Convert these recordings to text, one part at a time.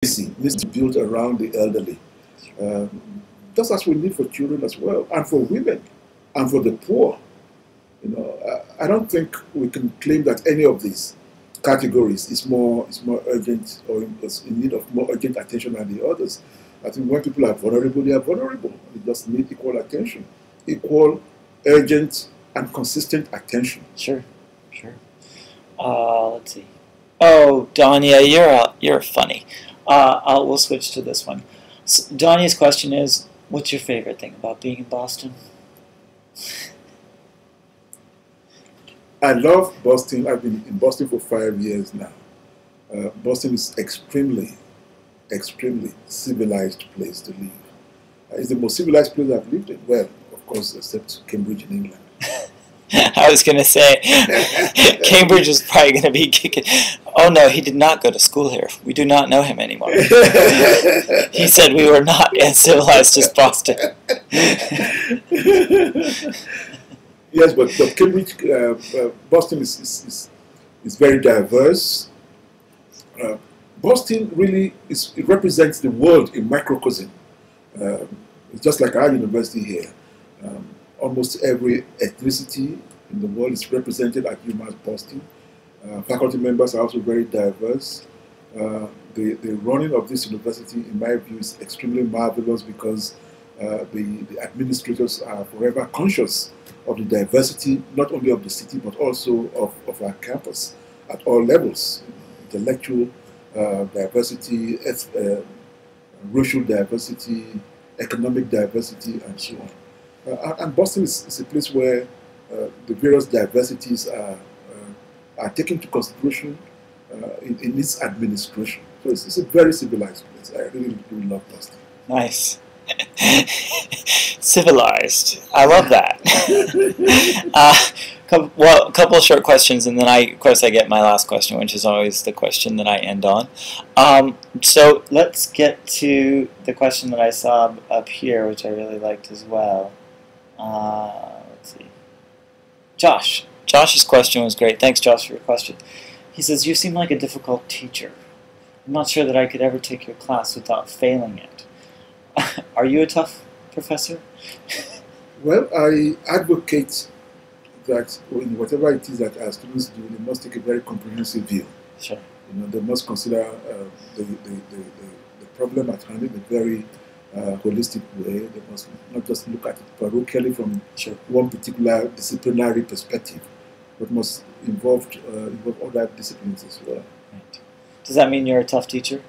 needs to be built around the elderly. Just as we need for children as well, and for women, and for the poor. I don't think we can claim that any of these categories is more urgent or is in need of more urgent attention than the others. I think when people are vulnerable, they are vulnerable. They just need equal attention, equal, urgent, and consistent attention. Sure, sure. Let's see. Oh, Danya, you're funny. We'll switch to this one. So, Danya's question is, what's your favorite thing about being in Boston? I love Boston. I've been in Boston for 5 years now. Boston is extremely civilized place to live. It's the most civilized place I've lived in. Well, of course, except Cambridge in England. I was going to say, Cambridge is probably going to be kicking. Oh no, he did not go to school here. We do not know him anymore. He said we were not as civilized as Boston. Yes, but Cambridge, Boston is very diverse. Boston really it represents the world in microcosm. It's just like our university here. Almost every ethnicity in the world is represented at UMass Boston. Faculty members are also very diverse. The running of this university, in my view, is extremely marvelous because the administrators are forever conscious of the diversity, not only of the city, but also of our campus at all levels. Intellectual diversity, racial diversity, economic diversity, and so on. And Boston is a place where the various diversities are taken into consideration in its administration. So it's a very civilized place. I really love Boston. Nice. Civilized. I love that. Well, a couple of short questions, and then of course I get my last question, which is always the question that I end on. So let's get to the question that I saw up here, which I really liked as well. Let's see. Josh. Josh's question was great. Thanks, Josh, for your question. He says, you seem like a difficult teacher. I'm not sure that I could ever take your class without failing it. Are you a tough professor? Well, I advocate that in whatever it is that our students do, they must take a very comprehensive view. Sure. They must consider the problem at hand in a very holistic way. They must not just look at it parochially from one particular disciplinary perspective, but must involve other disciplines as well. Right. Does that mean you're a tough teacher?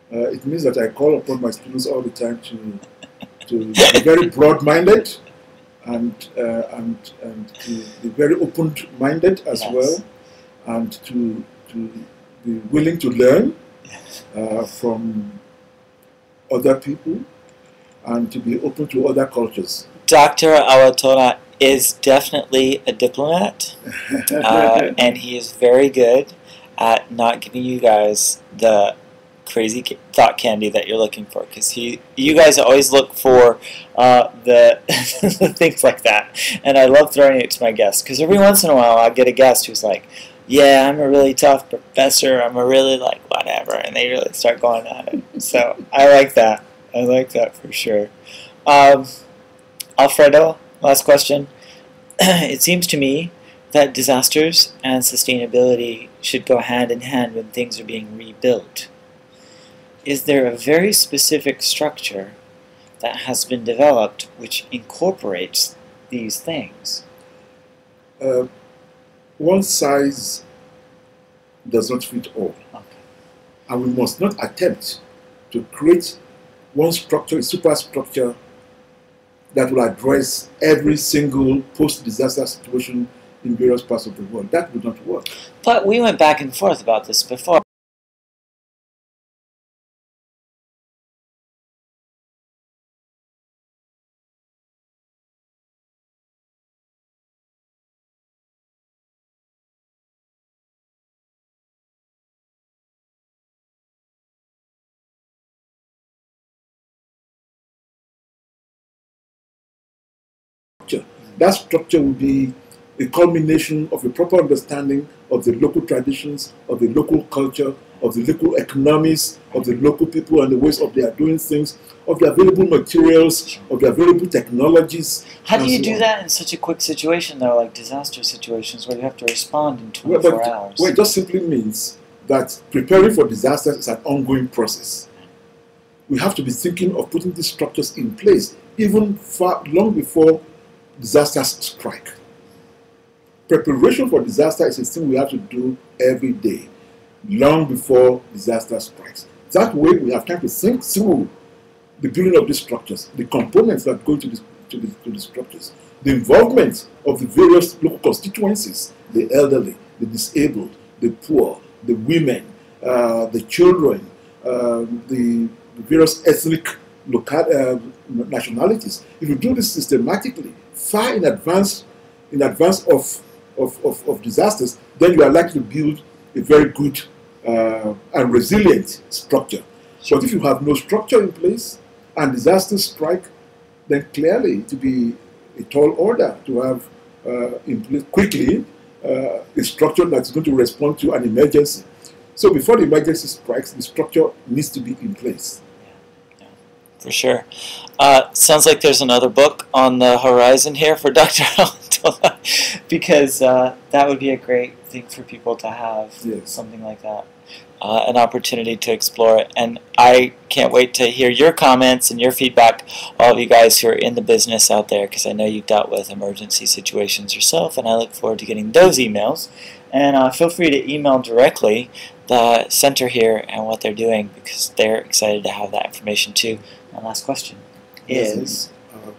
It means that I call upon my students all the time to be very broad-minded and to be very open-minded as well, and to be willing to learn from other people and to be open to other cultures. Dr. Awatora is definitely a diplomat, and he is very good at not giving you guys the crazy thought candy that you're looking for, because you guys always look for the things like that, and I love throwing it to my guests, because every once in a while I'll get a guest who's like, yeah, I'm a really tough professor, I'm a really like whatever, and they really start going at it. So I like that. I like that for sure. Alfredo, last question. It seems to me that disasters and sustainability should go hand in hand when things are being rebuilt. Is there a very specific structure that has been developed which incorporates these things? One size does not fit all. Okay. And we must not attempt to create one structure, a superstructure, that will address every single post-disaster situation in various parts of the world. That would not work. But we went back and forth about this before. That structure will be a culmination of a proper understanding of the local traditions, of the local culture, of the local economies, of the local people and the ways of their doing things, of the available materials, of the available technologies. How do you do that in such a quick situation, though, like disaster situations where you have to respond in 24 hours? Well, it just simply means that preparing for disasters is an ongoing process. We have to be thinking of putting these structures in place even long before disasters strike. Preparation for disaster is a thing we have to do every day, long before disaster strikes. That way we have time to think through the building of these structures, the components that go to the structures, the involvement of the various local constituencies, the elderly, the disabled, the poor, the women, the children, the various ethnic nationalities. If you do this systematically, far in advance of disasters, then you are likely to build a very good and resilient structure. But if you have no structure in place and disasters strike, then clearly it will be a tall order to have in place quickly a structure that's going to respond to an emergency. So before the emergency strikes, the structure needs to be in place. Yeah, for sure. Sounds like there's another book on the horizon here for Dr. Alatola, because that would be a great thing for people to have, yes. Something like that. An opportunity to explore it. And I can't wait to hear your comments and your feedback, all of you guys who are in the business out there, because I know you've dealt with emergency situations yourself, and I look forward to getting those emails. And feel free to email directly the center here and what they're doing, because they're excited to have that information too. My last question is...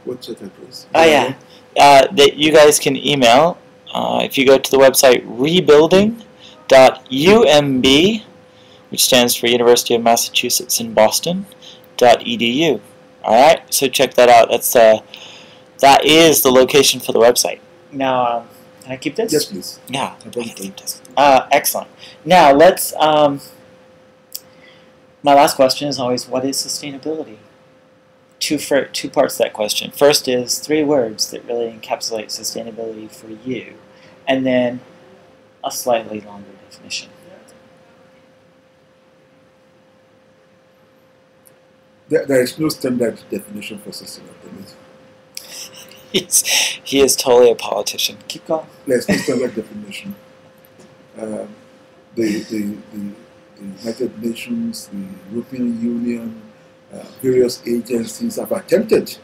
what's your address? Oh, yeah. That you guys can email, if you go to the website rebuilding.umb, which stands for University of Massachusetts in Boston, .edu. Alright, so check that out. That is the location for the website. Now, can I keep this? Yes, please. Yeah, I can keep this. Excellent. Now, let's, my last question is always, what is sustainability? Two parts to that question. First is 3 words that really encapsulate sustainability for you, and then a slightly longer definition. There is no standard definition for sustainability. He is totally a politician. Keep going. There's no standard definition. The United Nations, the European Union, various agencies have attempted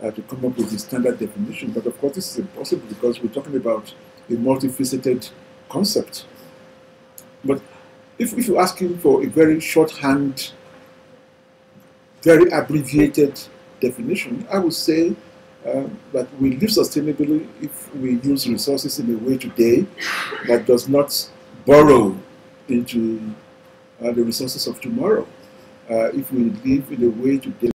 to come up with a standard definition, but of course this is impossible because we're talking about a multifaceted concept. But if you're asking for a very shorthand, very abbreviated definition, I would say that we live sustainably if we use resources in a way today that does not borrow into the resources of tomorrow. If we live in a way today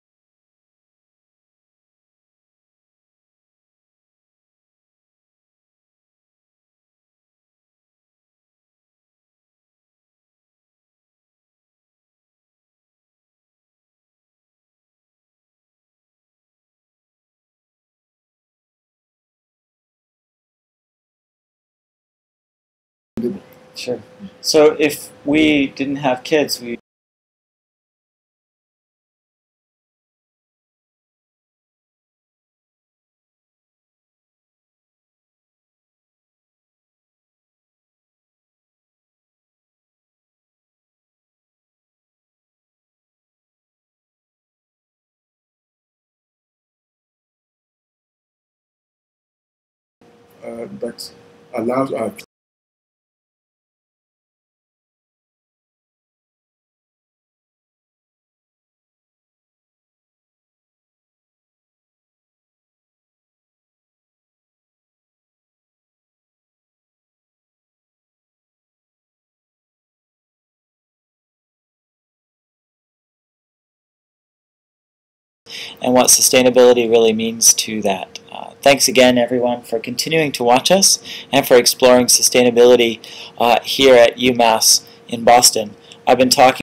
Sure. So if we didn't have kids, we that allows our and what sustainability really means to that. Thanks again, everyone, for continuing to watch us and for exploring sustainability here at UMass in Boston. I've been talking